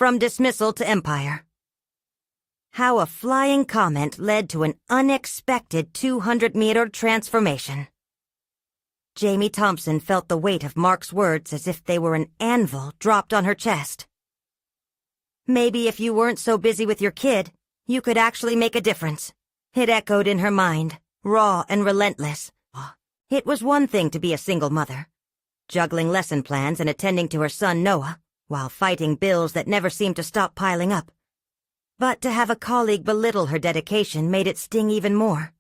From Dismissal to Empire. How a flying comment led to an unexpected 200-meter transformation. Jamie Thompson felt the weight of Mark's words as if they were an anvil dropped on her chest. Maybe if you weren't so busy with your kid, you could actually make a difference. It echoed in her mind, raw and relentless. It was one thing to be a single mother, juggling lesson plans and attending to her son Noah, while fighting bills that never seemed to stop piling up. But to have a colleague belittle her dedication made it sting even more.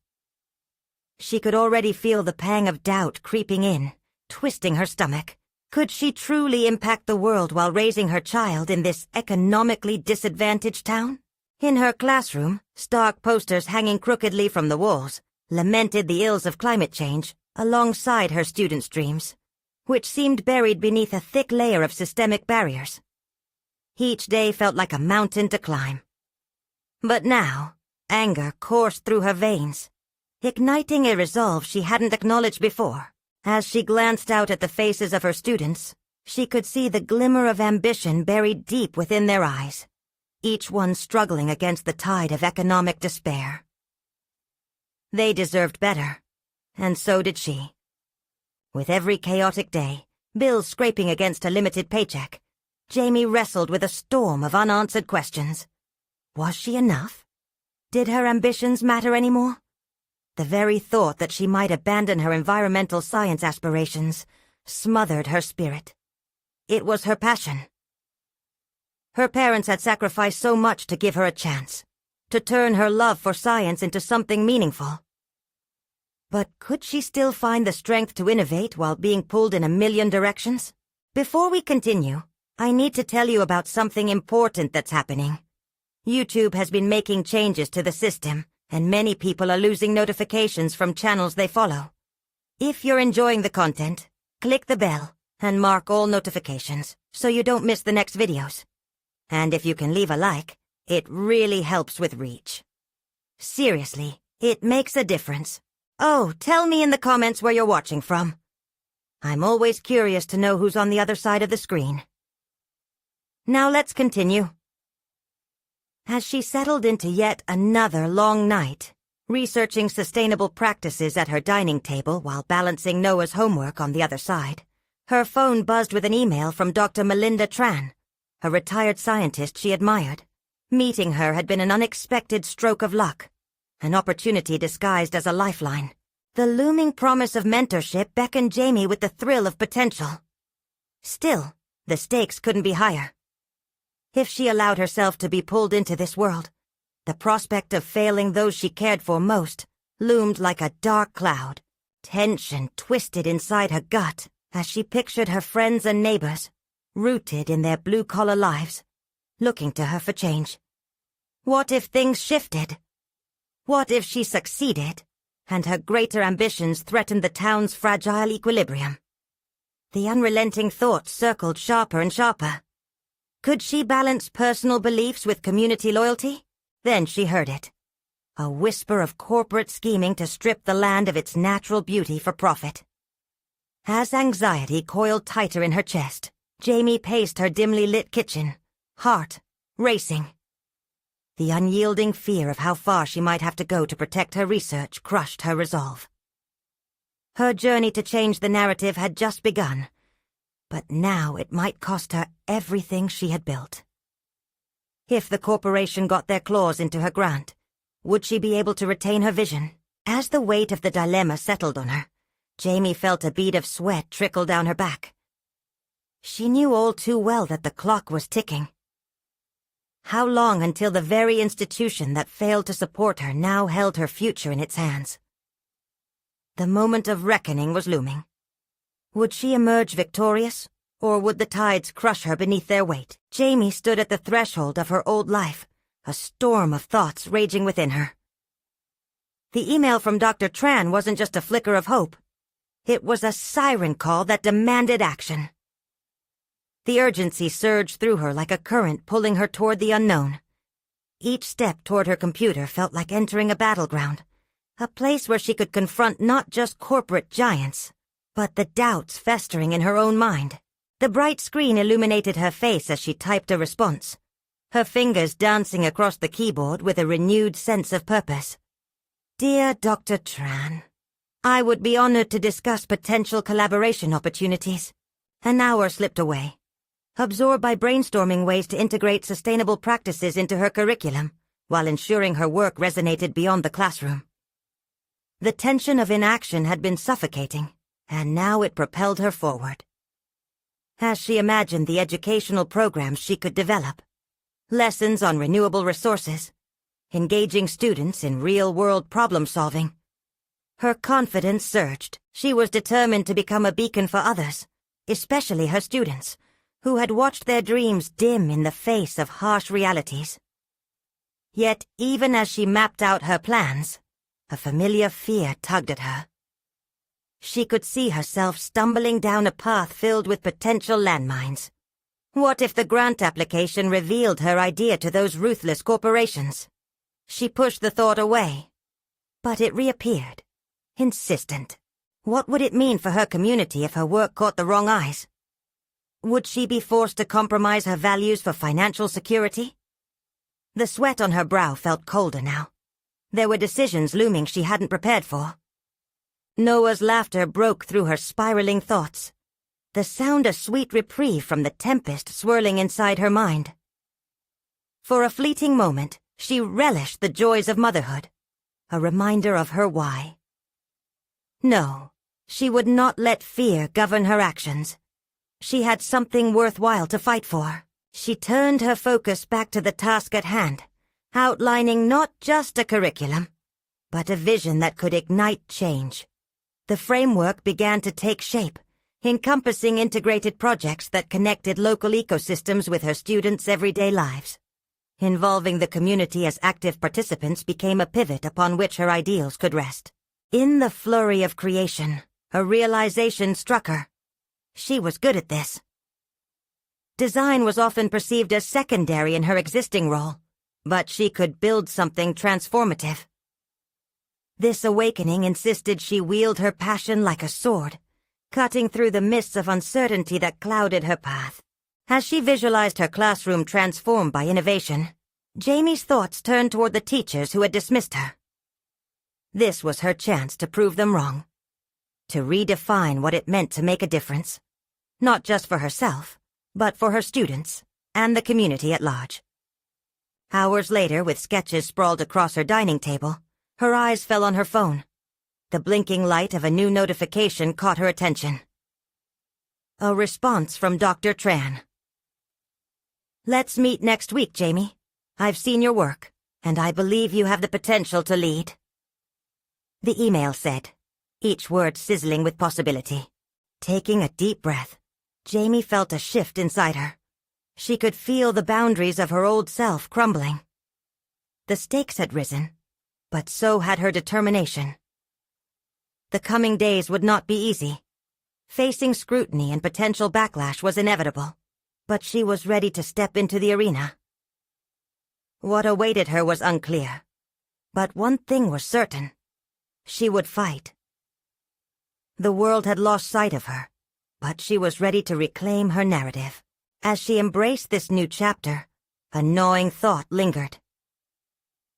She could already feel the pang of doubt creeping in, twisting her stomach. Could she truly impact the world while raising her child in this economically disadvantaged town? In her classroom, stark posters hanging crookedly from the walls lamented the ills of climate change alongside her students' dreams, which seemed buried beneath a thick layer of systemic barriers. Each day felt like a mountain to climb. But now, anger coursed through her veins, igniting a resolve she hadn't acknowledged before. As she glanced out at the faces of her students, she could see the glimmer of ambition buried deep within their eyes, each one struggling against the tide of economic despair. They deserved better, and so did she. With every chaotic day, bills scraping against a limited paycheck, Jamie wrestled with a storm of unanswered questions. Was she enough? Did her ambitions matter anymore? The very thought that she might abandon her environmental science aspirations smothered her spirit. It was her passion. Her parents had sacrificed so much to give her a chance, to turn her love for science into something meaningful. But could she still find the strength to innovate while being pulled in a million directions? Before we continue, I need to tell you about something important that's happening. YouTube has been making changes to the system, and many people are losing notifications from channels they follow. If you're enjoying the content, click the bell and mark all notifications so you don't miss the next videos. And if you can leave a like, it really helps with reach. Seriously, it makes a difference. Oh, tell me in the comments where you're watching from. I'm always curious to know who's on the other side of the screen. Now let's continue. As she settled into yet another long night, researching sustainable practices at her dining table while balancing Noah's homework on the other side, her phone buzzed with an email from Dr. Melinda Tran, a retired scientist she admired. Meeting her had been an unexpected stroke of luck, an opportunity disguised as a lifeline. The looming promise of mentorship beckoned Jamie with the thrill of potential. Still, the stakes couldn't be higher. If she allowed herself to be pulled into this world, the prospect of failing those she cared for most loomed like a dark cloud. Tension twisted inside her gut as she pictured her friends and neighbors, rooted in their blue-collar lives, looking to her for change. What if things shifted? What if she succeeded, and her greater ambitions threatened the town's fragile equilibrium? The unrelenting thoughts circled sharper and sharper. Could she balance personal beliefs with community loyalty? Then she heard it. A whisper of corporate scheming to strip the land of its natural beauty for profit. As anxiety coiled tighter in her chest, Jamie paced her dimly lit kitchen, heart racing. The unyielding fear of how far she might have to go to protect her research crushed her resolve. Her journey to change the narrative had just begun, but now it might cost her everything she had built. If the corporation got their claws into her grant, would she be able to retain her vision? As the weight of the dilemma settled on her, Jamie felt a bead of sweat trickle down her back. She knew all too well that the clock was ticking. How long until the very institution that failed to support her now held her future in its hands? The moment of reckoning was looming. Would she emerge victorious, or would the tides crush her beneath their weight? Jamie stood at the threshold of her old life, a storm of thoughts raging within her. The email from Dr. Tran wasn't just a flicker of hope. It was a siren call that demanded action. The urgency surged through her like a current pulling her toward the unknown. Each step toward her computer felt like entering a battleground, a place where she could confront not just corporate giants, but the doubts festering in her own mind. The bright screen illuminated her face as she typed a response, her fingers dancing across the keyboard with a renewed sense of purpose. Dear Dr. Tran, I would be honored to discuss potential collaboration opportunities. An hour slipped away, absorbed by brainstorming ways to integrate sustainable practices into her curriculum, while ensuring her work resonated beyond the classroom. The tension of inaction had been suffocating, and now it propelled her forward. As she imagined the educational programs she could develop, lessons on renewable resources, engaging students in real-world problem-solving, her confidence surged. She was determined to become a beacon for others, especially her students, who had watched their dreams dim in the face of harsh realities. Yet, even as she mapped out her plans, a familiar fear tugged at her. She could see herself stumbling down a path filled with potential landmines. What if the grant application revealed her idea to those ruthless corporations? She pushed the thought away, but it reappeared, insistent. What would it mean for her community if her work caught the wrong eyes? Would she be forced to compromise her values for financial security? The sweat on her brow felt colder now. There were decisions looming she hadn't prepared for. Noah's laughter broke through her spiraling thoughts, the sound a sweet reprieve from the tempest swirling inside her mind. For a fleeting moment, she relished the joys of motherhood, a reminder of her why. No, she would not let fear govern her actions. She had something worthwhile to fight for. She turned her focus back to the task at hand, outlining not just a curriculum, but a vision that could ignite change. The framework began to take shape, encompassing integrated projects that connected local ecosystems with her students' everyday lives. Involving the community as active participants became a pivot upon which her ideals could rest. In the flurry of creation, a realization struck her. She was good at this. Design was often perceived as secondary in her existing role, but she could build something transformative. This awakening insisted she wield her passion like a sword, cutting through the mists of uncertainty that clouded her path. As she visualized her classroom transformed by innovation, Jamie's thoughts turned toward the teachers who had dismissed her. This was her chance to prove them wrong, to redefine what it meant to make a difference, not just for herself, but for her students and the community at large. Hours later, with sketches sprawled across her dining table, her eyes fell on her phone. The blinking light of a new notification caught her attention. A response from Dr. Tran. Let's meet next week, Jamie. I've seen your work, and I believe you have the potential to lead. The email said, each word sizzling with possibility. Taking a deep breath, Jamie felt a shift inside her. She could feel the boundaries of her old self crumbling. The stakes had risen, but so had her determination. The coming days would not be easy. Facing scrutiny and potential backlash was inevitable, but she was ready to step into the arena. What awaited her was unclear, but one thing was certain. She would fight. The world had lost sight of her, but she was ready to reclaim her narrative. As she embraced this new chapter, a gnawing thought lingered.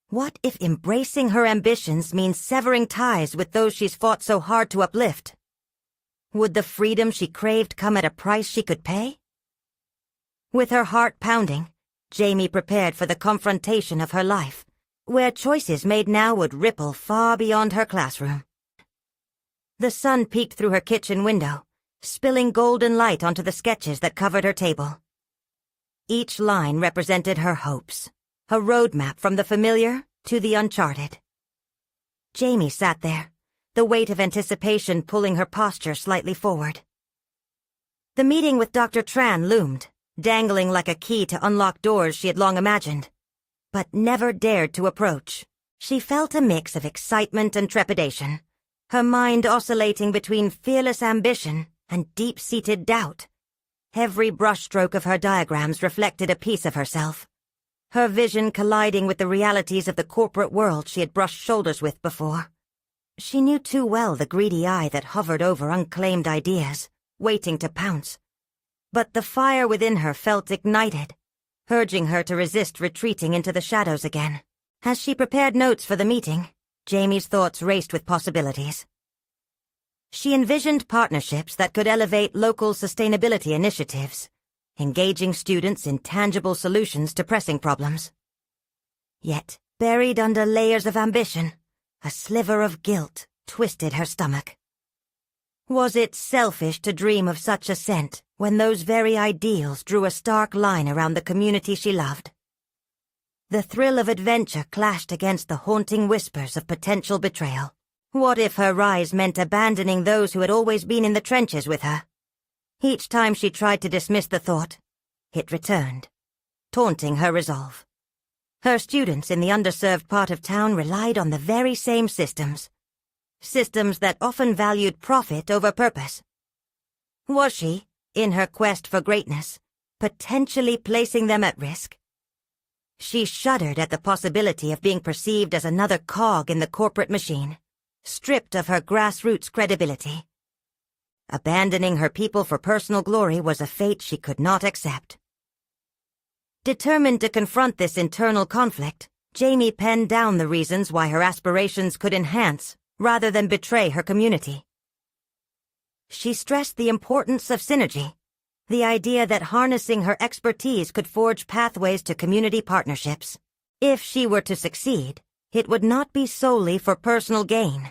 What if embracing her ambitions means severing ties with those she's fought so hard to uplift? Would the freedom she craved come at a price she could pay? With her heart pounding, Jamie prepared for the confrontation of her life, where choices made now would ripple far beyond her classroom. The sun peeked through her kitchen window, spilling golden light onto the sketches that covered her table. Each line represented her hopes, a roadmap from the familiar to the uncharted. Jamie sat there, the weight of anticipation pulling her posture slightly forward. The meeting with Dr. Tran loomed, dangling like a key to unlock doors she had long imagined, but never dared to approach. She felt a mix of excitement and trepidation, her mind oscillating between fearless ambition and deep-seated doubt. Every brushstroke of her diagrams reflected a piece of herself, her vision colliding with the realities of the corporate world she had brushed shoulders with before. She knew too well the greedy eye that hovered over unclaimed ideas, waiting to pounce. But the fire within her felt ignited, urging her to resist retreating into the shadows again. As she prepared notes for the meeting, Jamie's thoughts raced with possibilities. She envisioned partnerships that could elevate local sustainability initiatives, engaging students in tangible solutions to pressing problems. Yet, buried under layers of ambition, a sliver of guilt twisted her stomach. Was it selfish to dream of such ascent when those very ideals drew a stark line around the community she loved? The thrill of adventure clashed against the haunting whispers of potential betrayal. What if her rise meant abandoning those who had always been in the trenches with her? Each time she tried to dismiss the thought, it returned, taunting her resolve. Her students in the underserved part of town relied on the very same systems that often valued profit over purpose. Was she, in her quest for greatness, potentially placing them at risk? She shuddered at the possibility of being perceived as another cog in the corporate machine, stripped of her grassroots credibility. Abandoning her people for personal glory was a fate she could not accept. Determined to confront this internal conflict, Jamie penned down the reasons why her aspirations could enhance rather than betray her community. She stressed the importance of synergy, the idea that harnessing her expertise could forge pathways to community partnerships. If she were to succeed, it would not be solely for personal gain.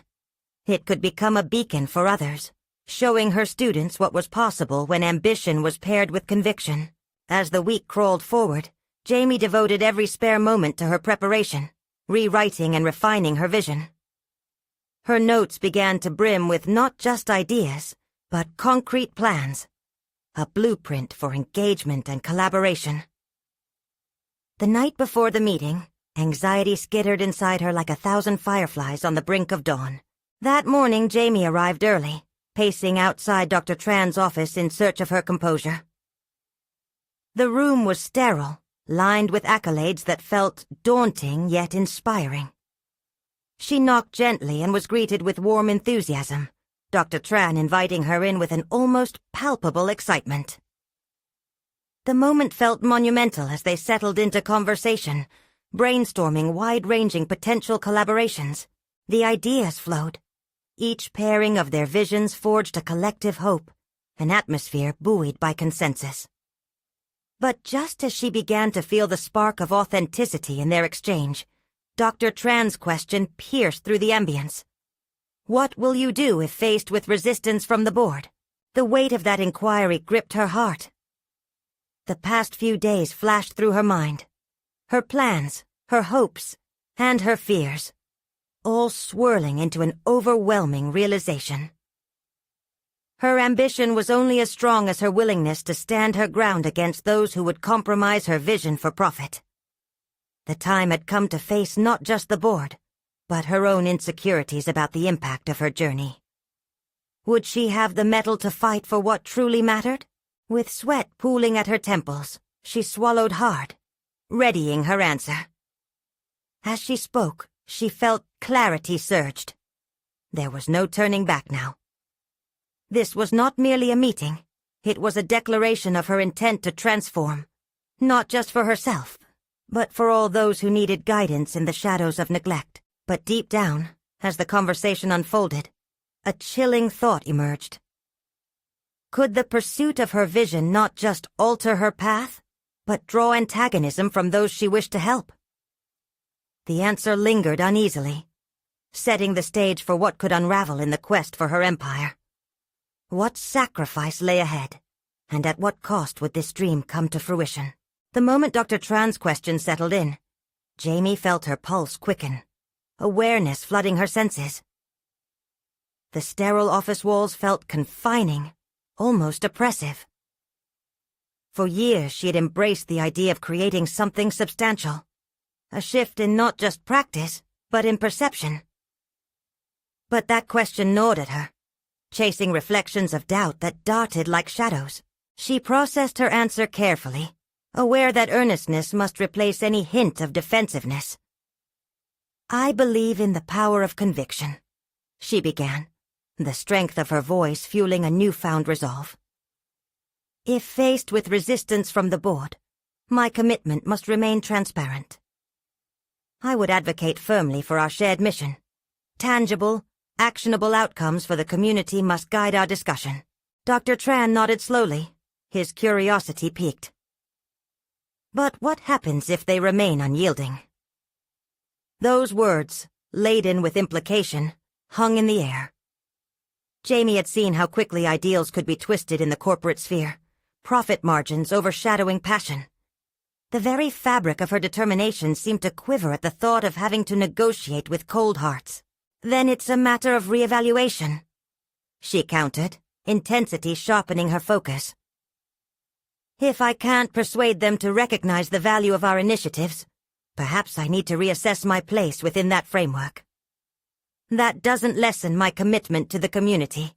It could become a beacon for others, showing her students what was possible when ambition was paired with conviction. As the week crawled forward, Jamie devoted every spare moment to her preparation, rewriting and refining her vision. Her notes began to brim with not just ideas, but concrete plans, a blueprint for engagement and collaboration. The night before the meeting, anxiety skittered inside her like 1,000 fireflies on the brink of dawn. That morning, Jamie arrived early, pacing outside Dr. Tran's office in search of her composure. The room was sterile, lined with accolades that felt daunting yet inspiring. She knocked gently and was greeted with warm enthusiasm, Dr. Tran inviting her in with an almost palpable excitement. The moment felt monumental as they settled into conversation, brainstorming wide-ranging potential collaborations. The ideas flowed. Each pairing of their visions forged a collective hope, an atmosphere buoyed by consensus. But just as she began to feel the spark of authenticity in their exchange, Dr. Tran's question pierced through the ambience. What will you do if faced with resistance from the board? The weight of that inquiry gripped her heart. The past few days flashed through her mind. Her plans, her hopes, and her fears, all swirling into an overwhelming realization. Her ambition was only as strong as her willingness to stand her ground against those who would compromise her vision for profit. The time had come to face not just the board, but her own insecurities about the impact of her journey. Would she have the mettle to fight for what truly mattered? With sweat pooling at her temples, she swallowed hard, readying her answer. As she spoke, she felt clarity surged. There was no turning back now. This was not merely a meeting. It was a declaration of her intent to transform, not just for herself, but for all those who needed guidance in the shadows of neglect. But deep down, as the conversation unfolded, a chilling thought emerged. Could the pursuit of her vision not just alter her path, but draw antagonism from those she wished to help? The answer lingered uneasily, setting the stage for what could unravel in the quest for her empire. What sacrifice lay ahead, and at what cost would this dream come to fruition? The moment Dr. Tran's question settled in, Jamie felt her pulse quicken, awareness flooding her senses. The sterile office walls felt confining, almost oppressive. For years she had embraced the idea of creating something substantial, a shift in not just practice, but in perception. But that question gnawed at her, chasing reflections of doubt that darted like shadows. She processed her answer carefully, aware that earnestness must replace any hint of defensiveness. "I believe in the power of conviction," she began, the strength of her voice fueling a newfound resolve. "If faced with resistance from the board, My commitment must remain transparent. I would advocate firmly for our shared mission. Tangible, actionable outcomes for the community must guide our discussion. Dr. Tran nodded slowly, his curiosity piqued. But what happens if they remain unyielding? Those words, laden with implication, hung in the air. Jamie had seen how quickly ideals could be twisted in the corporate sphere, profit margins overshadowing passion. The very fabric of her determination seemed to quiver at the thought of having to negotiate with cold hearts. Then it's a matter of reevaluation, she countered, intensity sharpening her focus. If I can't persuade them to recognize the value of our initiatives, perhaps I need to reassess my place within that framework. That doesn't lessen my commitment to the community.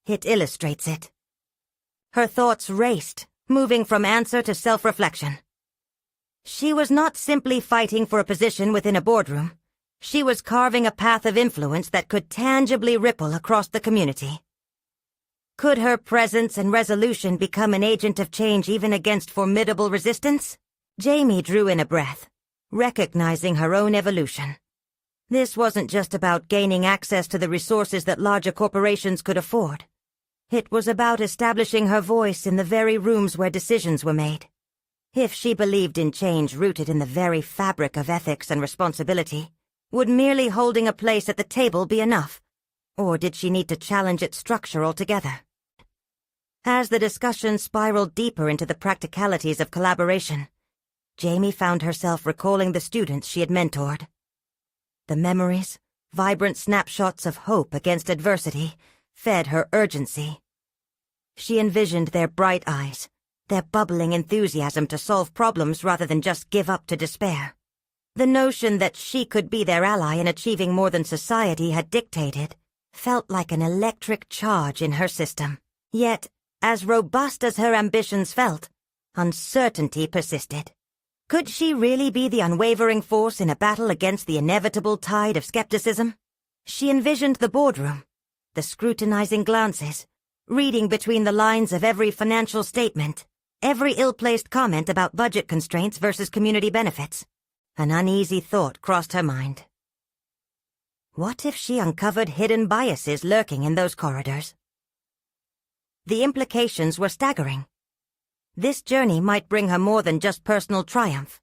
It illustrates it. Her thoughts raced, moving from answer to self-reflection. She was not simply fighting for a position within a boardroom. She was carving a path of influence that could tangibly ripple across the community. Could her presence and resolution become an agent of change even against formidable resistance? Jamie drew in a breath, recognizing her own evolution. This wasn't just about gaining access to the resources that larger corporations could afford. It was about establishing her voice in the very rooms where decisions were made. If she believed in change rooted in the very fabric of ethics and responsibility, would merely holding a place at the table be enough? Or did she need to challenge its structure altogether? As the discussion spiraled deeper into the practicalities of collaboration, Jamie found herself recalling the students she had mentored. The memories, vibrant snapshots of hope against adversity, fed her urgency. She envisioned their bright eyes, their bubbling enthusiasm to solve problems rather than just give up to despair. The notion that she could be their ally in achieving more than society had dictated felt like an electric charge in her system. Yet, as robust as her ambitions felt, uncertainty persisted. Could she really be the unwavering force in a battle against the inevitable tide of skepticism? She envisioned the boardroom, the scrutinizing glances, reading between the lines of every financial statement, every ill-placed comment about budget constraints versus community benefits. An uneasy thought crossed her mind. What if she uncovered hidden biases lurking in those corridors? The implications were staggering. This journey might bring her more than just personal triumph.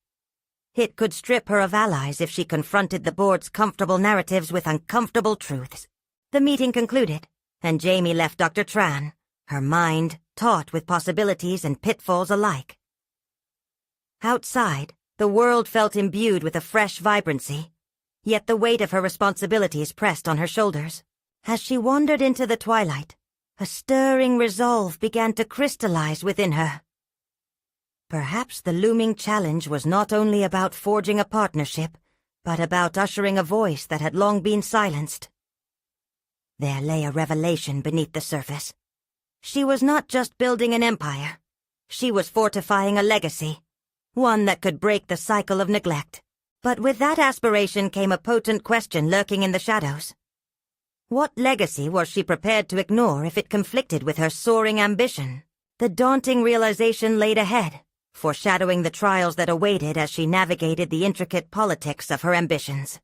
It could strip her of allies if she confronted the board's comfortable narratives with uncomfortable truths. The meeting concluded, and Jamie left Dr. Tran, her mind taut with possibilities and pitfalls alike. Outside, the world felt imbued with a fresh vibrancy, yet the weight of her responsibilities pressed on her shoulders. As she wandered into the twilight, a stirring resolve began to crystallize within her. Perhaps the looming challenge was not only about forging a partnership, but about ushering a voice that had long been silenced. There lay a revelation beneath the surface. She was not just building an empire. She was fortifying a legacy, one that could break the cycle of neglect. But with that aspiration came a potent question lurking in the shadows. What legacy was she prepared to ignore if it conflicted with her soaring ambition? The daunting realization laid ahead, foreshadowing the trials that awaited as she navigated the intricate politics of her ambitions.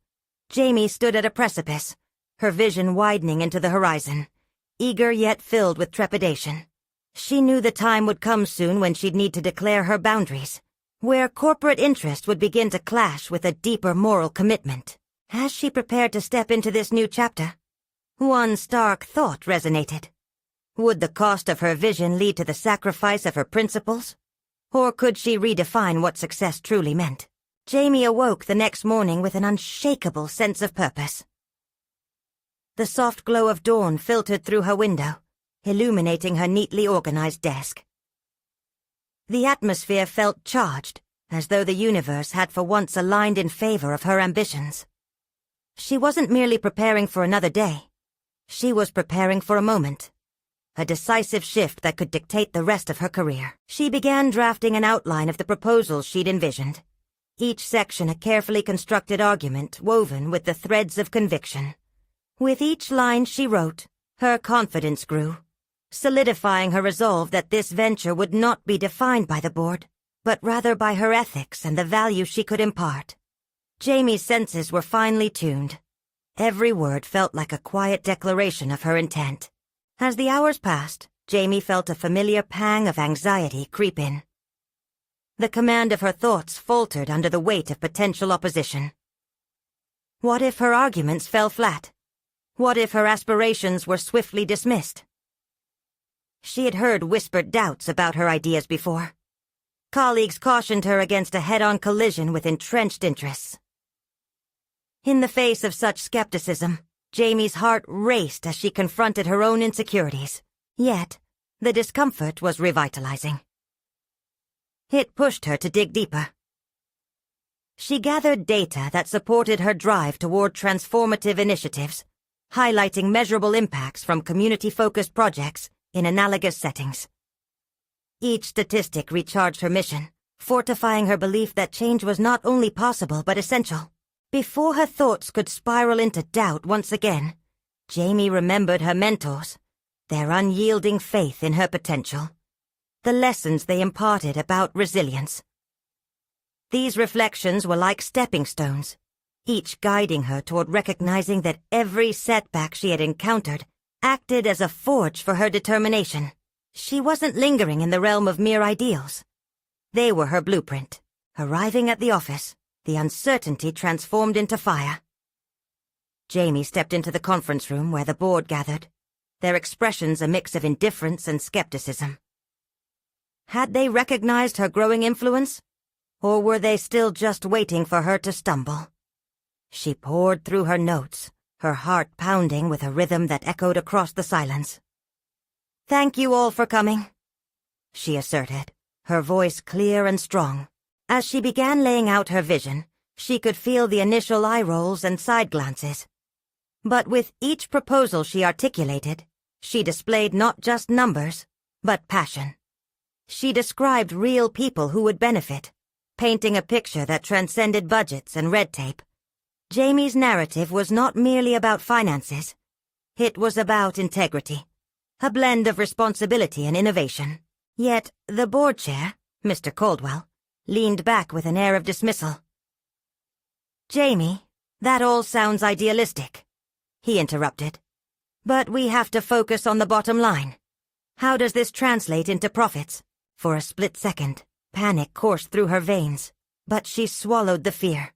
Jamie stood at a precipice, her vision widening into the horizon, eager yet filled with trepidation. She knew the time would come soon when she'd need to declare her boundaries, where corporate interest would begin to clash with a deeper moral commitment. As she prepared to step into this new chapter, one stark thought resonated. Would the cost of her vision lead to the sacrifice of her principles? Or could she redefine what success truly meant? Jamie awoke the next morning with an unshakable sense of purpose. The soft glow of dawn filtered through her window, illuminating her neatly organized desk. The atmosphere felt charged, as though the universe had for once aligned in favor of her ambitions. She wasn't merely preparing for another day. She was preparing for a moment, a decisive shift that could dictate the rest of her career. She began drafting an outline of the proposals she'd envisioned, each section a carefully constructed argument woven with the threads of conviction. With each line she wrote, her confidence grew, solidifying her resolve that this venture would not be defined by the board, but rather by her ethics and the value she could impart. Jamie's senses were finely tuned. Every word felt like a quiet declaration of her intent. As the hours passed, Jamie felt a familiar pang of anxiety creep in. The command of her thoughts faltered under the weight of potential opposition. What if her arguments fell flat? What if her aspirations were swiftly dismissed? She had heard whispered doubts about her ideas before. Colleagues cautioned her against a head-on collision with entrenched interests. In the face of such skepticism, Jamie's heart raced as she confronted her own insecurities. Yet, the discomfort was revitalizing. It pushed her to dig deeper. She gathered data that supported her drive toward transformative initiatives, highlighting measurable impacts from community-focused projects in analogous settings. Each statistic recharged her mission, fortifying her belief that change was not only possible but essential. Before her thoughts could spiral into doubt once again, Jamie remembered her mentors, their unyielding faith in her potential, the lessons they imparted about resilience. These reflections were like stepping stones, each guiding her toward recognizing that every setback she had encountered acted as a forge for her determination. She wasn't lingering in the realm of mere ideals. They were her blueprint. Arriving at the office, the uncertainty transformed into fire. Jamie stepped into the conference room where the board gathered, their expressions a mix of indifference and skepticism. Had they recognized her growing influence, or were they still just waiting for her to stumble? She poured through her notes, her heart pounding with a rhythm that echoed across the silence. "Thank you all for coming," she asserted, her voice clear and strong. As she began laying out her vision, she could feel the initial eye rolls and side glances. But with each proposal she articulated, she displayed not just numbers, but passion. She described real people who would benefit, painting a picture that transcended budgets and red tape. Jamie's narrative was not merely about finances. It was about integrity, a blend of responsibility and innovation. Yet the board chair, Mr. Caldwell, leaned back with an air of dismissal. "Jamie, that all sounds idealistic," he interrupted. "But we have to focus on the bottom line. How does this translate into profits?" For a split second, panic coursed through her veins, but she swallowed the fear,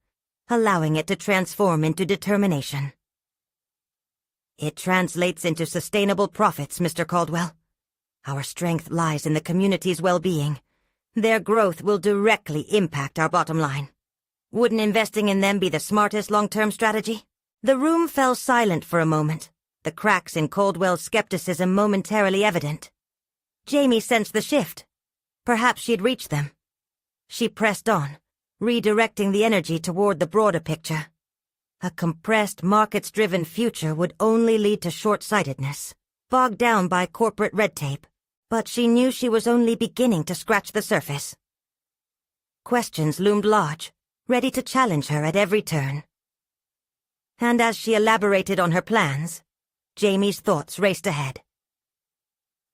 allowing it to transform into determination. "It translates into sustainable profits, Mr. Caldwell. Our strength lies in the community's well-being. Their growth will directly impact our bottom line. Wouldn't investing in them be the smartest long-term strategy?" The room fell silent for a moment, the cracks in Caldwell's skepticism momentarily evident. Jamie sensed the shift. Perhaps she'd reached them. She pressed on, redirecting the energy toward the broader picture. A compressed, markets-driven future would only lead to short-sightedness, bogged down by corporate red tape. But she knew she was only beginning to scratch the surface. Questions loomed large, ready to challenge her at every turn. And as she elaborated on her plans, Jamie's thoughts raced ahead.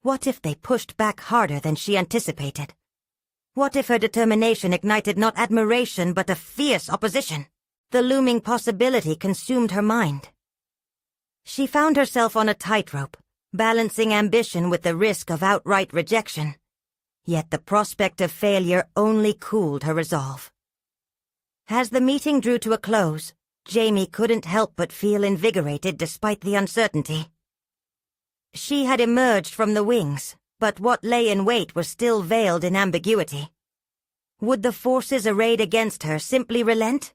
What if they pushed back harder than she anticipated? What if her determination ignited not admiration but a fierce opposition? The looming possibility consumed her mind. She found herself on a tightrope, balancing ambition with the risk of outright rejection. Yet the prospect of failure only cooled her resolve. As the meeting drew to a close, Jamie couldn't help but feel invigorated despite the uncertainty. She had emerged from the wings, but what lay in wait was still veiled in ambiguity. Would the forces arrayed against her simply relent?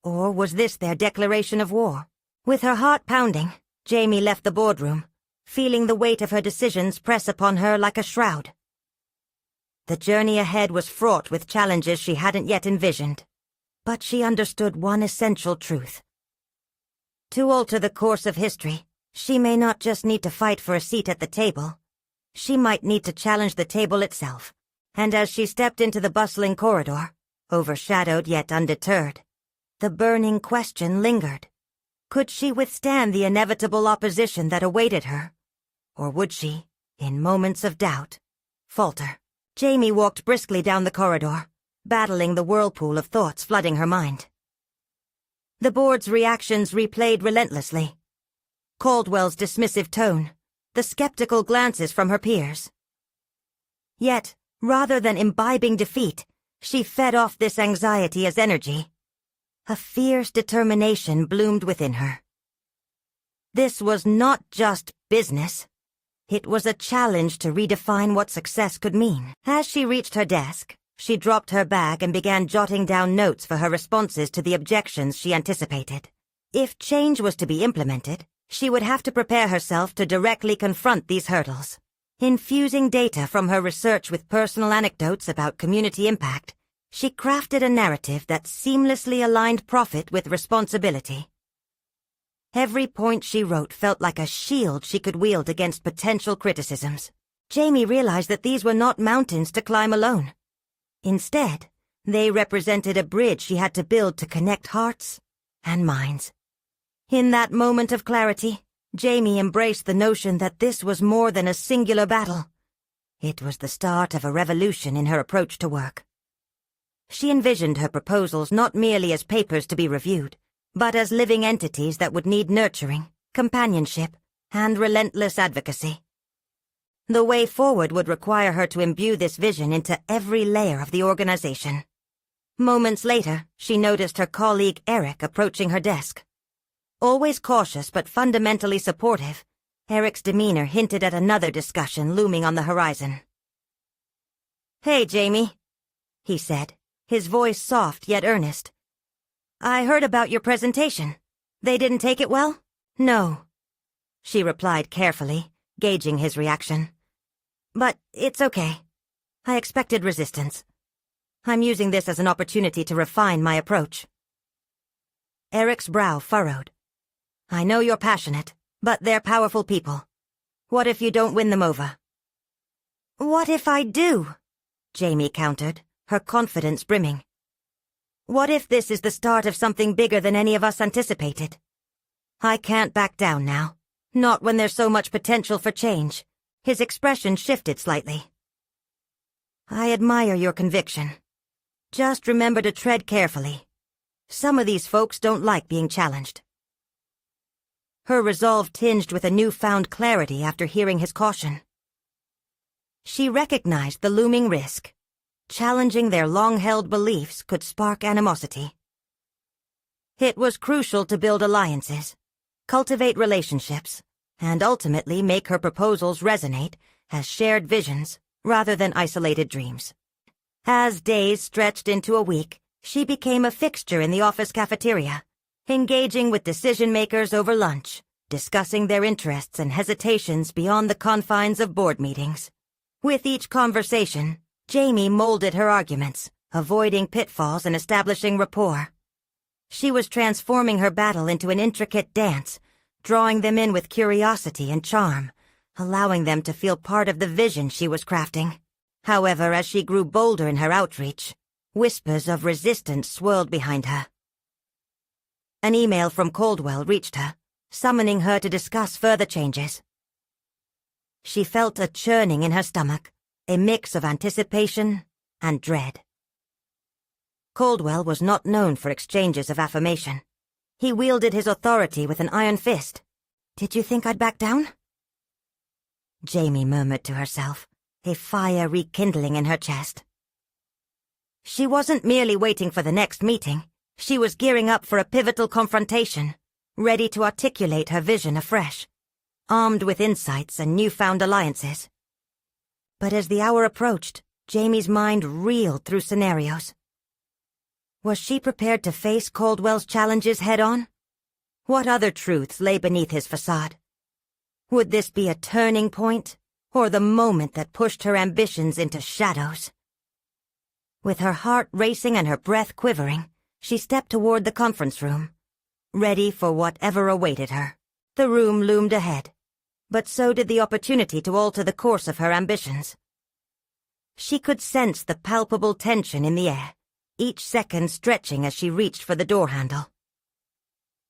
Or was this their declaration of war? With her heart pounding, Jamie left the boardroom, feeling the weight of her decisions press upon her like a shroud. The journey ahead was fraught with challenges she hadn't yet envisioned, but she understood one essential truth. To alter the course of history, she may not just need to fight for a seat at the table. She might need to challenge the table itself. And as she stepped into the bustling corridor, overshadowed yet undeterred, the burning question lingered. Could she withstand the inevitable opposition that awaited her? Or would she, in moments of doubt, falter? Jamie walked briskly down the corridor, battling the whirlpool of thoughts flooding her mind. The board's reactions replayed relentlessly. Caldwell's dismissive tone, the skeptical glances from her peers. Yet, rather than imbibing defeat, she fed off this anxiety as energy. A fierce determination bloomed within her. This was not just business. It was a challenge to redefine what success could mean. As she reached her desk, she dropped her bag and began jotting down notes for her responses to the objections she anticipated. If change was to be implemented, she would have to prepare herself to directly confront these hurdles. Infusing data from her research with personal anecdotes about community impact, she crafted a narrative that seamlessly aligned profit with responsibility. Every point she wrote felt like a shield she could wield against potential criticisms. Jamie realized that these were not mountains to climb alone. Instead, they represented a bridge she had to build to connect hearts and minds. In that moment of clarity, Jamie embraced the notion that this was more than a singular battle. It was the start of a revolution in her approach to work. She envisioned her proposals not merely as papers to be reviewed, but as living entities that would need nurturing, companionship, and relentless advocacy. The way forward would require her to imbue this vision into every layer of the organization. Moments later, she noticed her colleague Eric approaching her desk. Always cautious but fundamentally supportive, Eric's demeanor hinted at another discussion looming on the horizon. "Hey, Jamie," he said, his voice soft yet earnest. "I heard about your presentation. They didn't take it well?" "No," she replied carefully, gauging his reaction. "But it's okay. I expected resistance. I'm using this as an opportunity to refine my approach." Eric's brow furrowed. "I know you're passionate, but they're powerful people. What if you don't win them over?" "What if I do?" Jamie countered, her confidence brimming. "What if this is the start of something bigger than any of us anticipated? I can't back down now, not when there's so much potential for change." His expression shifted slightly. "I admire your conviction. Just remember to tread carefully. Some of these folks don't like being challenged." Her resolve tinged with a newfound clarity after hearing his caution. She recognized the looming risk. Challenging their long-held beliefs could spark animosity. It was crucial to build alliances, cultivate relationships, and ultimately make her proposals resonate as shared visions rather than isolated dreams. As days stretched into a week, she became a fixture in the office cafeteria, engaging with decision-makers over lunch, discussing their interests and hesitations beyond the confines of board meetings. With each conversation, Jamie molded her arguments, avoiding pitfalls and establishing rapport. She was transforming her battle into an intricate dance, drawing them in with curiosity and charm, allowing them to feel part of the vision she was crafting. However, as she grew bolder in her outreach, whispers of resistance swirled behind her. An email from Caldwell reached her, summoning her to discuss further changes. She felt a churning in her stomach, a mix of anticipation and dread. Caldwell was not known for exchanges of affirmation. He wielded his authority with an iron fist. "Did you think I'd back down?" Jamie murmured to herself, a fire rekindling in her chest. She wasn't merely waiting for the next meeting. She was gearing up for a pivotal confrontation, ready to articulate her vision afresh, armed with insights and newfound alliances. But as the hour approached, Jamie's mind reeled through scenarios. Was she prepared to face Caldwell's challenges head-on? What other truths lay beneath his facade? Would this be a turning point, or the moment that pushed her ambitions into shadows? With her heart racing and her breath quivering, she stepped toward the conference room, ready for whatever awaited her. The room loomed ahead, but so did the opportunity to alter the course of her ambitions. She could sense the palpable tension in the air, each second stretching as she reached for the door handle.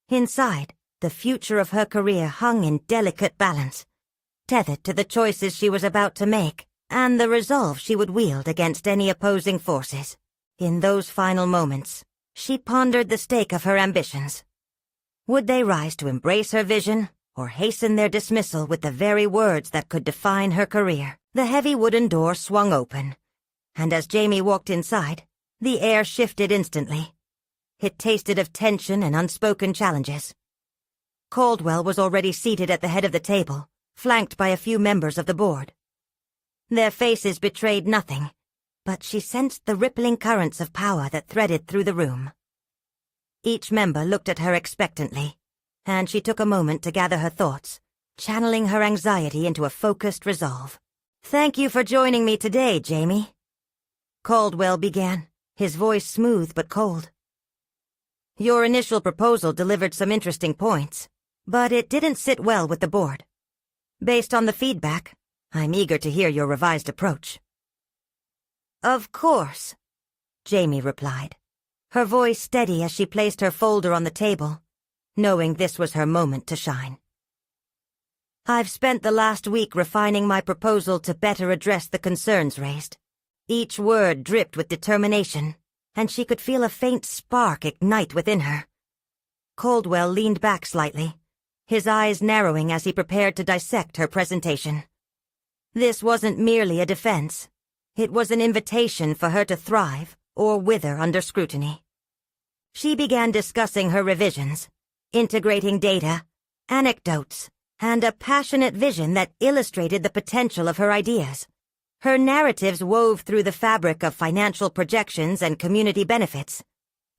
Inside, the future of her career hung in delicate balance, tethered to the choices she was about to make and the resolve she would wield against any opposing forces. In those final moments, she pondered the stake of her ambitions. Would they rise to embrace her vision, or hasten their dismissal with the very words that could define her career? The heavy wooden door swung open, and as Jamie walked inside, the air shifted instantly. It tasted of tension and unspoken challenges. Caldwell was already seated at the head of the table, flanked by a few members of the board. Their faces betrayed nothing, but she sensed the rippling currents of power that threaded through the room. Each member looked at her expectantly, and she took a moment to gather her thoughts, channeling her anxiety into a focused resolve. "Thank you for joining me today, Jamie," Caldwell began, his voice smooth but cold. "Your initial proposal delivered some interesting points, but it didn't sit well with the board. Based on the feedback, I'm eager to hear your revised approach." "Of course," Jamie replied, her voice steady as she placed her folder on the table, knowing this was her moment to shine. "I've spent the last week refining my proposal to better address the concerns raised." Each word dripped with determination, and she could feel a faint spark ignite within her. Caldwell leaned back slightly, his eyes narrowing as he prepared to dissect her presentation. This wasn't merely a defense. It was an invitation for her to thrive or wither under scrutiny. She began discussing her revisions, integrating data, anecdotes, and a passionate vision that illustrated the potential of her ideas. Her narratives wove through the fabric of financial projections and community benefits,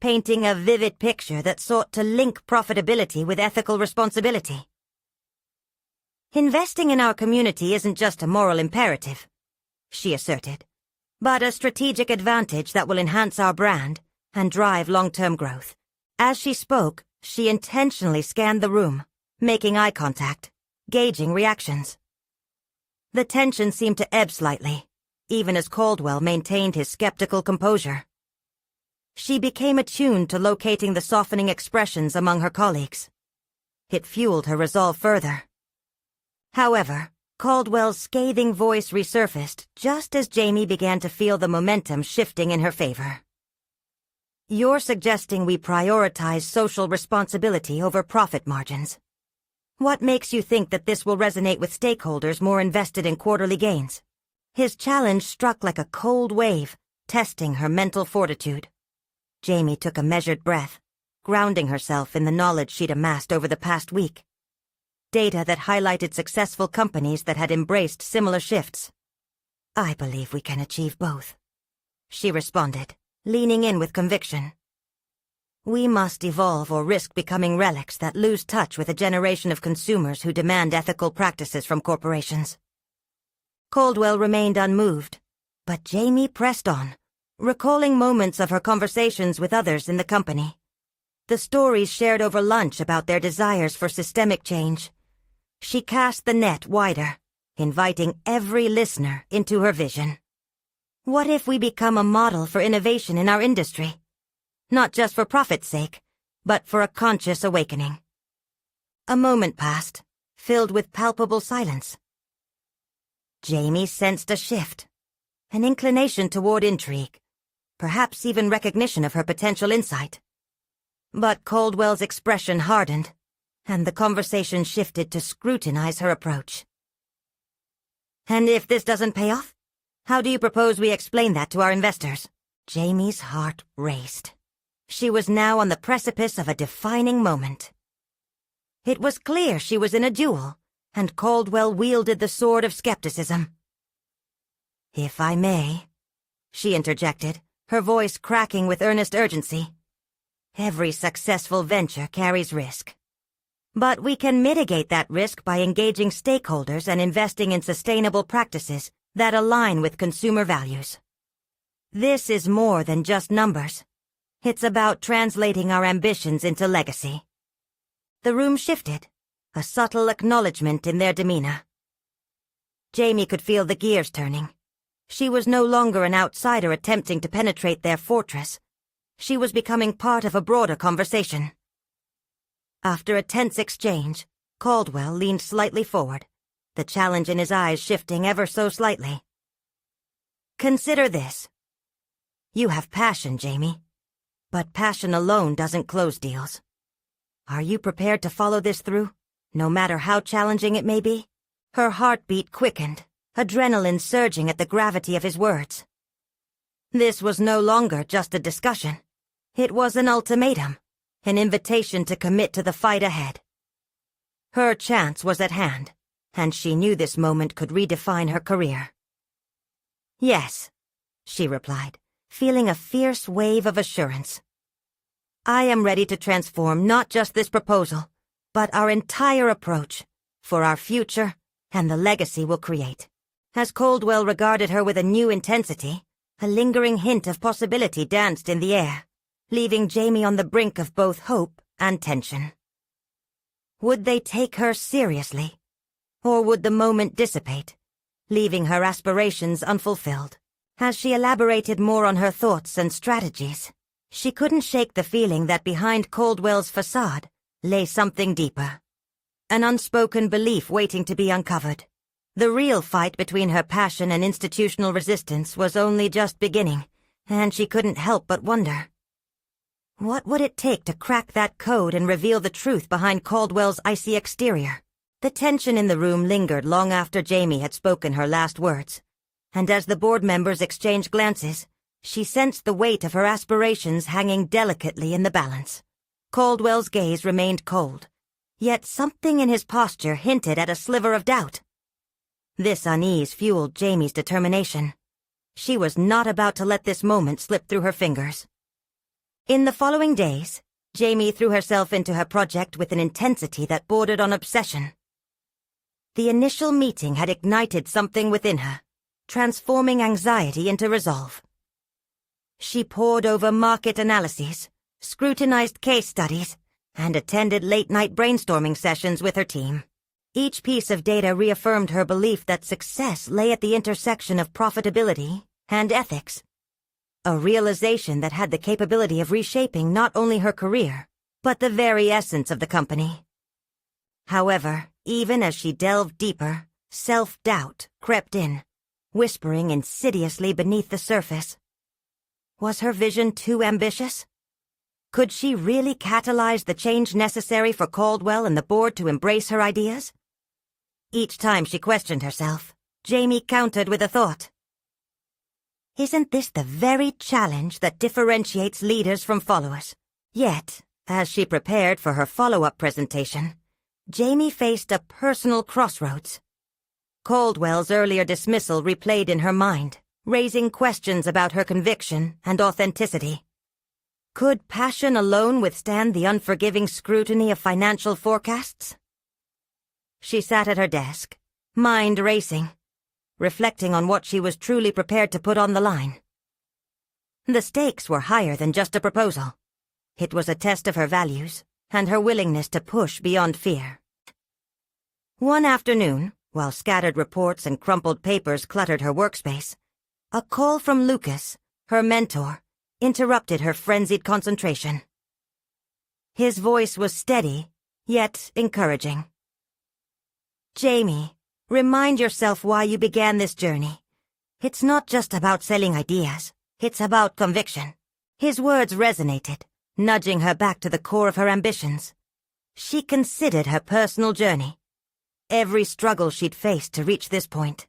painting a vivid picture that sought to link profitability with ethical responsibility. "Investing in our community isn't just a moral imperative," she asserted, "but a strategic advantage that will enhance our brand and drive long-term growth." As she spoke, she intentionally scanned the room, making eye contact, gauging reactions. The tension seemed to ebb slightly, even as Caldwell maintained his skeptical composure. She became attuned to locating the softening expressions among her colleagues. It fueled her resolve further. However, Caldwell's scathing voice resurfaced just as Jamie began to feel the momentum shifting in her favor. "You're suggesting we prioritize social responsibility over profit margins. What makes you think that this will resonate with stakeholders more invested in quarterly gains?" His challenge struck like a cold wave, testing her mental fortitude. Jamie took a measured breath, grounding herself in the knowledge she'd amassed over the past week. Data that highlighted successful companies that had embraced similar shifts. "I believe we can achieve both," she responded, leaning in with conviction. "We must evolve or risk becoming relics that lose touch with a generation of consumers who demand ethical practices from corporations." Caldwell remained unmoved, but Jamie pressed on, recalling moments of her conversations with others in the company. The stories shared over lunch about their desires for systemic change. She cast the net wider, inviting every listener into her vision. What if we become a model for innovation in our industry? Not just for profit's sake, but for a conscious awakening. A moment passed, filled with palpable silence. Jamie sensed a shift, an inclination toward intrigue, perhaps even recognition of her potential insight. But Caldwell's expression hardened, and the conversation shifted to scrutinize her approach. "And if this doesn't pay off, how do you propose we explain that to our investors?" Jamie's heart raced. She was now on the precipice of a defining moment. It was clear she was in a duel, and Caldwell wielded the sword of skepticism. "If I may," she interjected, her voice cracking with earnest urgency. "Every successful venture carries risk. But we can mitigate that risk by engaging stakeholders and investing in sustainable practices that align with consumer values. This is more than just numbers. It's about translating our ambitions into legacy." The room shifted, a subtle acknowledgement in their demeanor. Jamie could feel the gears turning. She was no longer an outsider attempting to penetrate their fortress. She was becoming part of a broader conversation. After a tense exchange, Caldwell leaned slightly forward, the challenge in his eyes shifting ever so slightly. "Consider this. You have passion, Jamie. But passion alone doesn't close deals. Are you prepared to follow this through, no matter how challenging it may be? Her heartbeat quickened, adrenaline surging at the gravity of his words. This was no longer just a discussion. It was an ultimatum, an invitation to commit to the fight ahead. Her chance was at hand, and she knew this moment could redefine her career. Yes, she replied, feeling a fierce wave of assurance. I am ready to transform not just this proposal, but our entire approach, for our future and the legacy we'll create. As Caldwell regarded her with a new intensity, a lingering hint of possibility danced in the air, leaving Jamie on the brink of both hope and tension. Would they take her seriously? Or would the moment dissipate, leaving her aspirations unfulfilled? As she elaborated more on her thoughts and strategies, she couldn't shake the feeling that behind Caldwell's facade lay something deeper. An unspoken belief waiting to be uncovered. The real fight between her passion and institutional resistance was only just beginning, and she couldn't help but wonder. What would it take to crack that code and reveal the truth behind Caldwell's icy exterior? The tension in the room lingered long after Jamie had spoken her last words, and as the board members exchanged glances, she sensed the weight of her aspirations hanging delicately in the balance. Caldwell's gaze remained cold, yet something in his posture hinted at a sliver of doubt. This unease fueled Jamie's determination. She was not about to let this moment slip through her fingers. In the following days, Jamie threw herself into her project with an intensity that bordered on obsession. The initial meeting had ignited something within her, transforming anxiety into resolve. She pored over market analyses, scrutinized case studies, and attended late-night brainstorming sessions with her team. Each piece of data reaffirmed her belief that success lay at the intersection of profitability and ethics. A realization that had the capability of reshaping not only her career, but the very essence of the company. However, even as she delved deeper, self-doubt crept in, whispering insidiously beneath the surface. Was her vision too ambitious? Could she really catalyze the change necessary for Caldwell and the board to embrace her ideas? Each time she questioned herself, Jamie countered with a thought. Isn't this the very challenge that differentiates leaders from followers? Yet, as she prepared for her follow-up presentation, Jamie faced a personal crossroads. Caldwell's earlier dismissal replayed in her mind, raising questions about her conviction and authenticity. Could passion alone withstand the unforgiving scrutiny of financial forecasts? She sat at her desk, mind racing, reflecting on what she was truly prepared to put on the line. The stakes were higher than just a proposal. It was a test of her values and her willingness to push beyond fear. One afternoon, while scattered reports and crumpled papers cluttered her workspace, a call from Lucas, her mentor, interrupted her frenzied concentration. His voice was steady, yet encouraging. Jamie, remind yourself why you began this journey. It's not just about selling ideas, it's about conviction. His words resonated, nudging her back to the core of her ambitions. She considered her personal journey. Every struggle she'd faced to reach this point.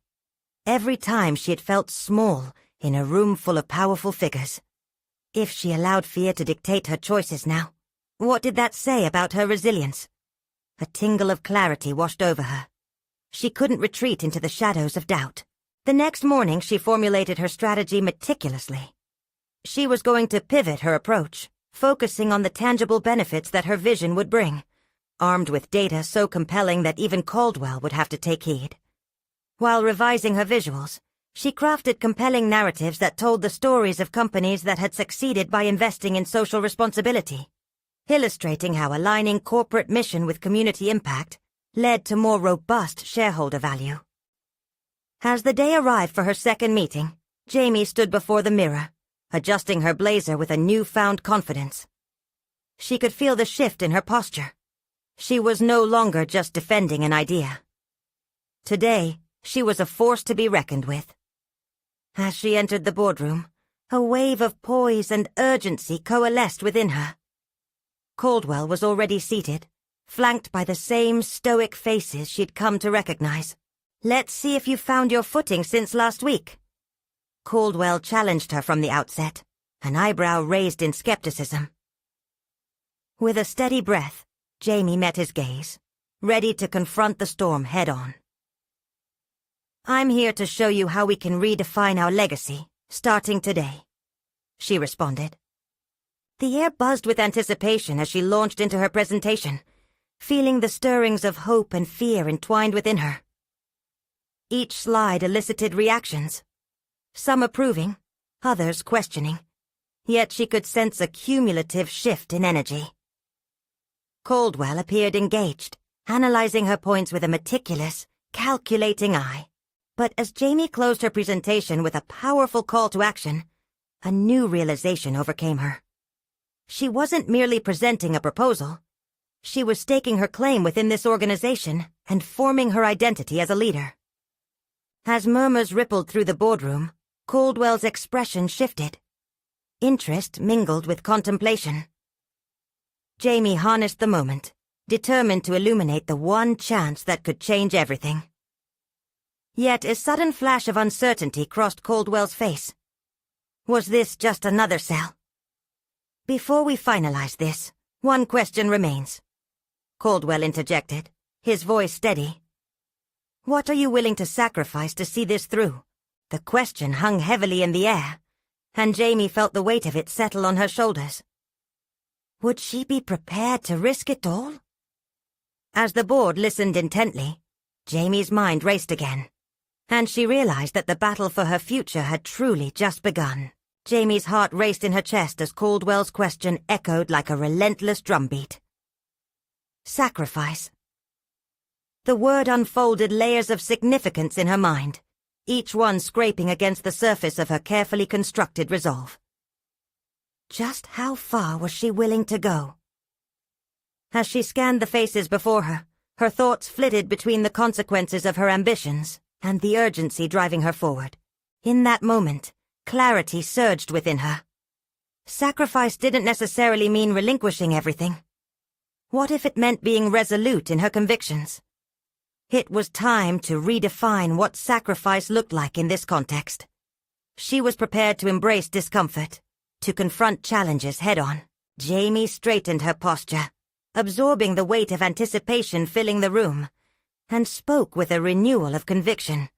Every time she had felt small in a room full of powerful figures. If she allowed fear to dictate her choices now, what did that say about her resilience? A tingle of clarity washed over her. She couldn't retreat into the shadows of doubt. The next morning she formulated her strategy meticulously. She was going to pivot her approach, focusing on the tangible benefits that her vision would bring, armed with data so compelling that even Caldwell would have to take heed. While revising her visuals, she crafted compelling narratives that told the stories of companies that had succeeded by investing in social responsibility, illustrating how aligning corporate mission with community impact led to more robust shareholder value. As the day arrived for her second meeting, Jamie stood before the mirror, adjusting her blazer with a newfound confidence. She could feel the shift in her posture. She was no longer just defending an idea. Today, she was a force to be reckoned with. As she entered the boardroom, A wave of poise and urgency coalesced within her. Caldwell was already seated, flanked by the same stoic faces she'd come to recognize. "Let's see if you've found your footing since last week." Caldwell challenged her from the outset, an eyebrow raised in skepticism. With a steady breath, Jamie met his gaze, ready to confront the storm head-on. "I'm here to show you how we can redefine our legacy, starting today," she responded. The air buzzed with anticipation as she launched into her presentation, feeling the stirrings of hope and fear entwined within her. Each slide elicited reactions, some approving, others questioning, yet she could sense a cumulative shift in energy. Caldwell appeared engaged, analyzing her points with a meticulous, calculating eye. But as Jamie closed her presentation with a powerful call to action, a new realization overcame her. She wasn't merely presenting a proposal. She was staking her claim within this organization and forming her identity as a leader. As murmurs rippled through the boardroom, Caldwell's expression shifted. Interest mingled with contemplation. Jamie harnessed the moment, determined to illuminate the one chance that could change everything. Yet a sudden flash of uncertainty crossed Caldwell's face. Was this just another sell? "Before we finalize this, one question remains," Caldwell interjected, his voice steady. "What are you willing to sacrifice to see this through?" The question hung heavily in the air, and Jamie felt the weight of it settle on her shoulders. Would she be prepared to risk it all? As the board listened intently, Jamie's mind raced again, and she realized that the battle for her future had truly just begun. Jamie's heart raced in her chest as Caldwell's question echoed like a relentless drumbeat. Sacrifice. The word unfolded layers of significance in her mind, each one scraping against the surface of her carefully constructed resolve. Just how far was she willing to go? As she scanned the faces before her, her thoughts flitted between the consequences of her ambitions and the urgency driving her forward. In that moment, clarity surged within her. Sacrifice didn't necessarily mean relinquishing everything. What if it meant being resolute in her convictions? It was time to redefine what sacrifice looked like in this context. She was prepared to embrace discomfort, to confront challenges head-on. Jamie straightened her posture, absorbing the weight of anticipation filling the room, and spoke with a renewal of conviction.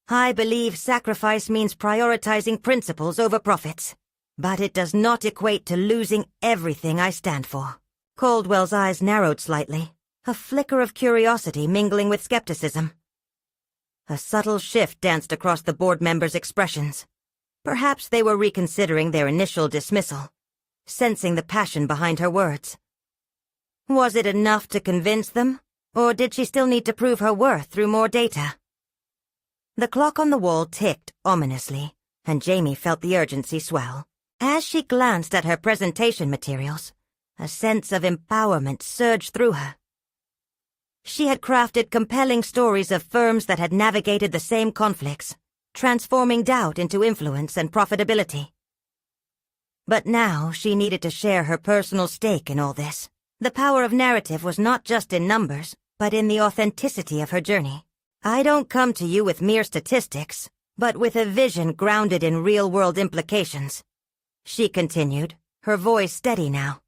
"I believe sacrifice means prioritizing principles over profits, but it does not equate to losing everything I stand for." Caldwell's eyes narrowed slightly, a flicker of curiosity mingling with skepticism. A subtle shift danced across the board members' expressions. Perhaps they were reconsidering their initial dismissal, sensing the passion behind her words. Was it enough to convince them, or did she still need to prove her worth through more data? The clock on the wall ticked ominously, and Jamie felt the urgency swell. As she glanced at her presentation materials, a sense of empowerment surged through her. She had crafted compelling stories of firms that had navigated the same conflicts, transforming doubt into influence and profitability. But now she needed to share her personal stake in all this. The power of narrative was not just in numbers, but in the authenticity of her journey. "I don't come to you with mere statistics, but with a vision grounded in real-world implications," she continued, her voice steady now.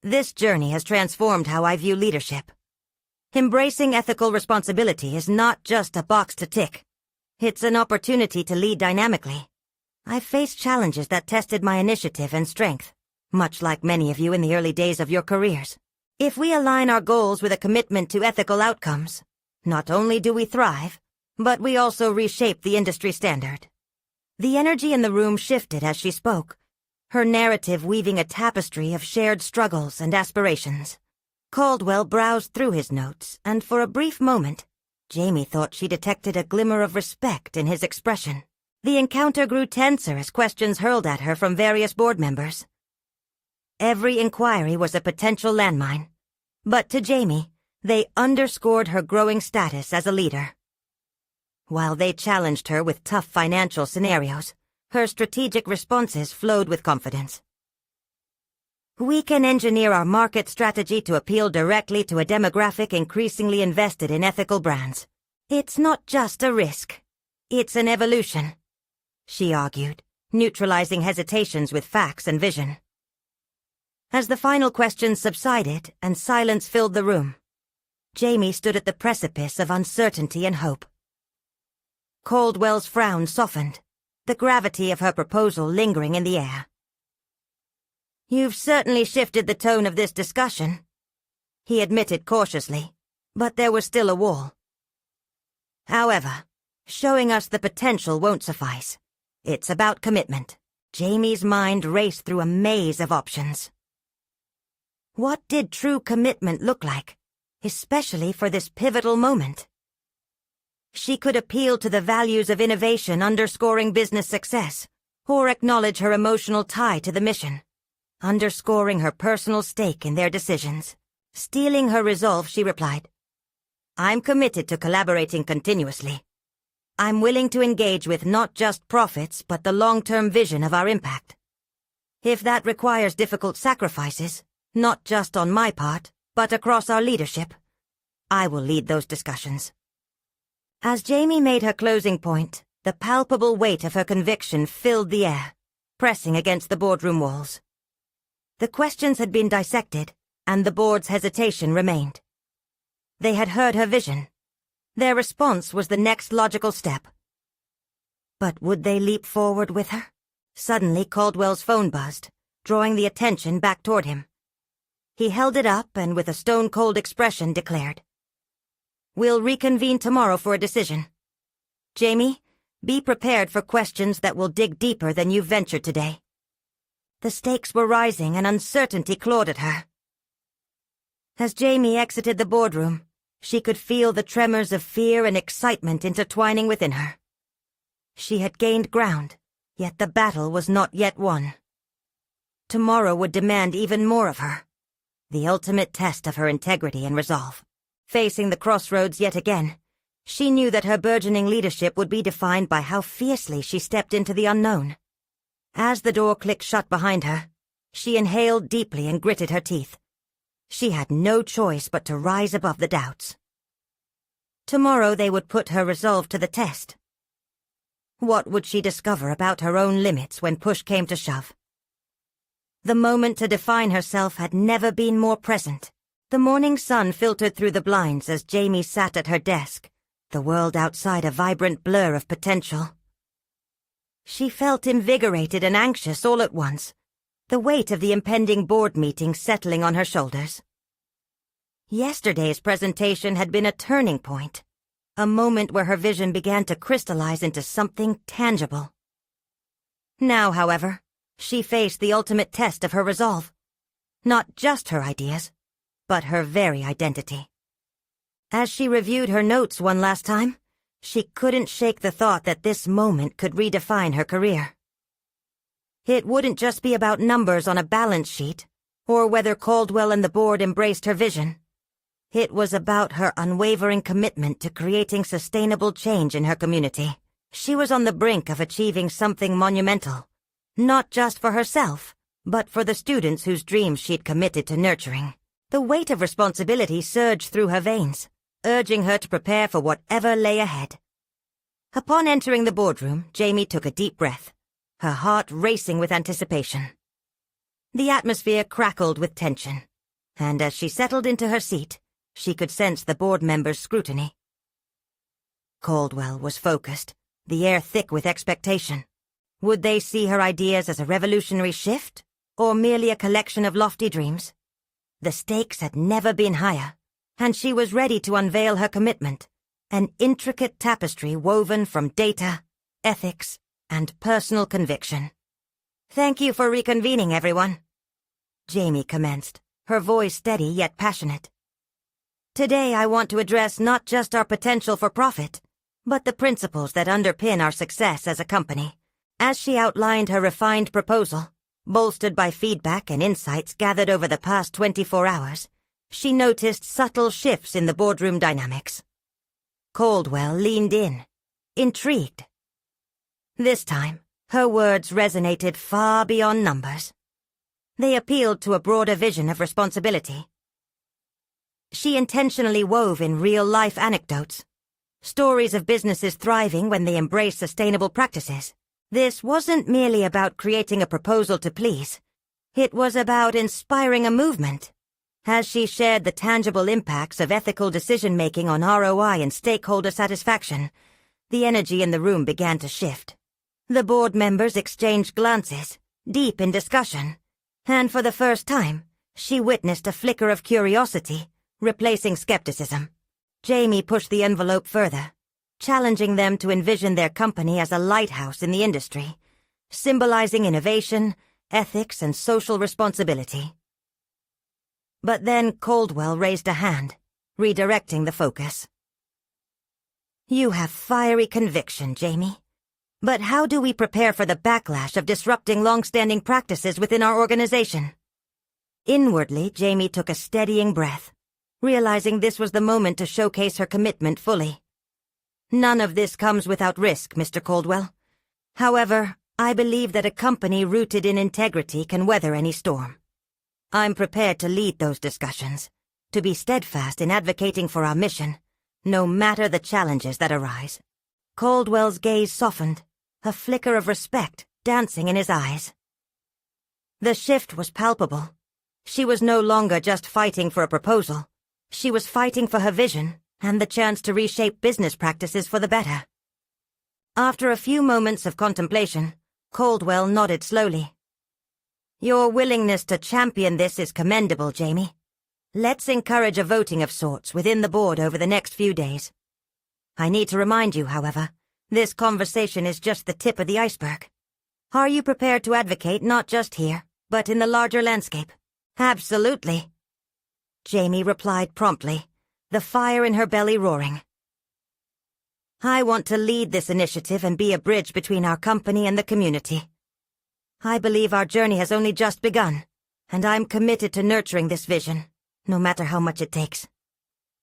"This journey has transformed how I view leadership. Embracing ethical responsibility is not just a box to tick. It's an opportunity to lead dynamically. I've faced challenges that tested my initiative and strength, much like many of you in the early days of your careers. If we align our goals with a commitment to ethical outcomes, not only do we thrive, but we also reshape the industry standard." The energy in the room shifted as she spoke, her narrative weaving a tapestry of shared struggles and aspirations. Caldwell browsed through his notes, and for a brief moment, Jamie thought she detected a glimmer of respect in his expression. The encounter grew tenser as questions hurled at her from various board members. Every inquiry was a potential landmine, but to Jamie, they underscored her growing status as a leader. While they challenged her with tough financial scenarios, Her strategic responses flowed with confidence. We can engineer our market strategy to appeal directly to a demographic increasingly invested in ethical brands. It's not just a risk. It's an evolution, she argued, neutralizing hesitations with facts and vision. As the final questions subsided and silence filled the room, Jamie stood at the precipice of uncertainty and hope. Caldwell's frown softened, the gravity of her proposal lingering in the air. You've certainly shifted the tone of this discussion, he admitted cautiously, but there was still a wall. However, showing us the potential won't suffice. It's about commitment. Jamie's mind raced through a maze of options. What did true commitment look like, especially for this pivotal moment? She could appeal to the values of innovation underscoring business success, or acknowledge her emotional tie to the mission, underscoring her personal stake in their decisions. Steeling her resolve, she replied, I'm committed to collaborating continuously. I'm willing to engage with not just profits, but the long-term vision of our impact. If that requires difficult sacrifices, not just on my part, but across our leadership, I will lead those discussions. As Jamie made her closing point, the palpable weight of her conviction filled the air, pressing against the boardroom walls. The questions had been dissected, and the board's hesitation remained. They had heard her vision. Their response was the next logical step. But would they leap forward with her? Suddenly, Caldwell's phone buzzed, drawing the attention back toward him. He held it up and with a stone-cold expression declared, We'll reconvene tomorrow for a decision. Jamie, be prepared for questions that will dig deeper than you've ventured today. The stakes were rising and uncertainty clawed at her. As Jamie exited the boardroom, she could feel the tremors of fear and excitement intertwining within her. She had gained ground, yet the battle was not yet won. Tomorrow would demand even more of her, the ultimate test of her integrity and resolve. Facing the crossroads yet again, she knew that her burgeoning leadership would be defined by how fiercely she stepped into the unknown. As the door clicked shut behind her, she inhaled deeply and gritted her teeth. She had no choice but to rise above the doubts. Tomorrow they would put her resolve to the test. What would she discover about her own limits when push came to shove? The moment to define herself had never been more present. The morning sun filtered through the blinds as Jamie sat at her desk, the world outside a vibrant blur of potential. She felt invigorated and anxious all at once, the weight of the impending board meeting settling on her shoulders. Yesterday's presentation had been a turning point, a moment where her vision began to crystallize into something tangible. Now, however, she faced the ultimate test of her resolve. Not just her ideas, but her very identity. As she reviewed her notes one last time, she couldn't shake the thought that this moment could redefine her career. It wouldn't just be about numbers on a balance sheet, or whether Caldwell and the board embraced her vision. It was about her unwavering commitment to creating sustainable change in her community. She was on the brink of achieving something monumental, not just for herself, but for the students whose dreams she'd committed to nurturing. The weight of responsibility surged through her veins, urging her to prepare for whatever lay ahead. Upon entering the boardroom, Jamie took a deep breath, her heart racing with anticipation. The atmosphere crackled with tension, and as she settled into her seat, she could sense the board members' scrutiny. Caldwell was focused, the air thick with expectation. Would they see her ideas as a revolutionary shift, or merely a collection of lofty dreams? The stakes had never been higher, and she was ready to unveil her commitment, an intricate tapestry woven from data, ethics, and personal conviction. Thank you for reconvening, everyone, Jamie commenced, her voice steady yet passionate. Today I want to address not just our potential for profit, but the principles that underpin our success as a company. As she outlined her refined proposal, bolstered by feedback and insights gathered over the past 24 hours, she noticed subtle shifts in the boardroom dynamics. Caldwell leaned in, intrigued. This time, Her words resonated far beyond numbers. They appealed to a broader vision of responsibility. She intentionally wove in real-life anecdotes, stories of businesses thriving when they embrace sustainable practices. This wasn't merely about creating a proposal to please. It was about inspiring a movement. As she shared the tangible impacts of ethical decision-making on ROI and stakeholder satisfaction, the energy in the room began to shift. The board members exchanged glances, deep in discussion, and for the first time, she witnessed a flicker of curiosity, replacing skepticism. Jamie pushed the envelope further, challenging them to envision their company as a lighthouse in the industry, symbolizing innovation, ethics, and social responsibility. But then Caldwell raised a hand, redirecting the focus. You have fiery conviction, Jamie. But how do we prepare for the backlash of disrupting long-standing practices within our organization? Inwardly, Jamie took a steadying breath, realizing this was the moment to showcase her commitment fully. None of this comes without risk, Mr. Caldwell. However, I believe that a company rooted in integrity can weather any storm. I'm prepared to lead those discussions, to be steadfast in advocating for our mission, no matter the challenges that arise. Caldwell's gaze softened, a flicker of respect dancing in his eyes. The shift was palpable. She was no longer just fighting for a proposal. She was fighting for her vision and the chance to reshape business practices for the better. After a few moments of contemplation, Caldwell nodded slowly. Your willingness to champion this is commendable, Jamie. Let's encourage a voting of sorts within the board over the next few days. I need to remind you, however, this conversation is just the tip of the iceberg. Are you prepared to advocate not just here, but in the larger landscape? Absolutely. Jamie replied promptly, the fire in her belly roaring. I want to lead this initiative and be a bridge between our company and the community. I believe our journey has only just begun, and I'm committed to nurturing this vision, no matter how much it takes.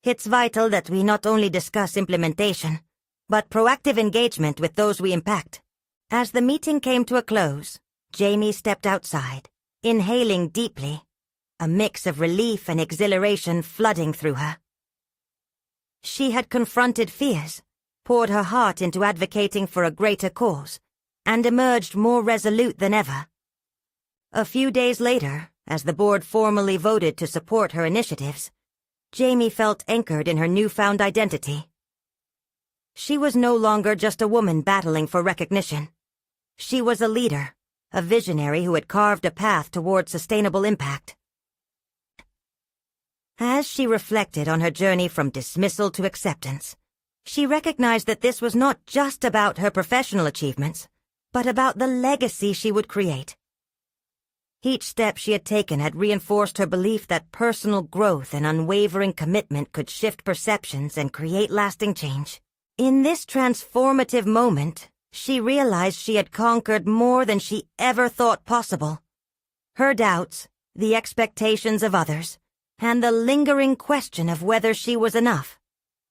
It's vital that we not only discuss implementation, but proactive engagement with those we impact. As the meeting came to a close, Jamie stepped outside, inhaling deeply, a mix of relief and exhilaration flooding through her. She had confronted fears, poured her heart into advocating for a greater cause, and emerged more resolute than ever. A few days later, as the board formally voted to support her initiatives, Jamie felt anchored in her newfound identity. She was no longer just a woman battling for recognition. She was a leader, a visionary who had carved a path toward sustainable impact. As she reflected on her journey from dismissal to acceptance, she recognized that this was not just about her professional achievements, but about the legacy she would create. Each step she had taken had reinforced her belief that personal growth and unwavering commitment could shift perceptions and create lasting change. In this transformative moment, she realized she had conquered more than she ever thought possible. Her doubts, the expectations of others, and the lingering question of whether she was enough.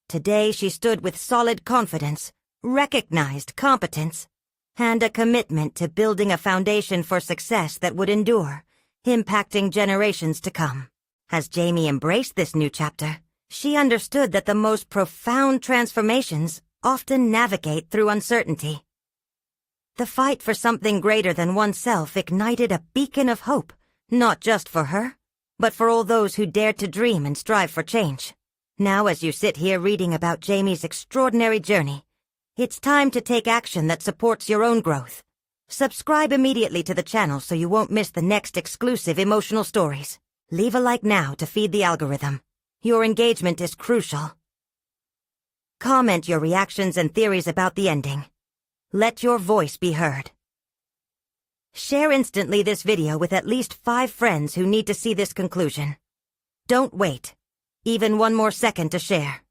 Today she stood with solid confidence, recognized competence, and a commitment to building a foundation for success that would endure, impacting generations to come. As Jamie embraced this new chapter, she understood that the most profound transformations often navigate through uncertainty. The fight for something greater than oneself ignited a beacon of hope, not just for her, but for all those who dared to dream and strive for change. Now, as you sit here reading about Jamie's extraordinary journey, it's time to take action that supports your own growth. Subscribe immediately to the channel so you won't miss the next exclusive emotional stories. Leave a like now to feed the algorithm. Your engagement is crucial. Comment your reactions and theories about the ending. Let your voice be heard. Share instantly this video with at least 5 friends who need to see this conclusion. Don't wait, even one more second to share.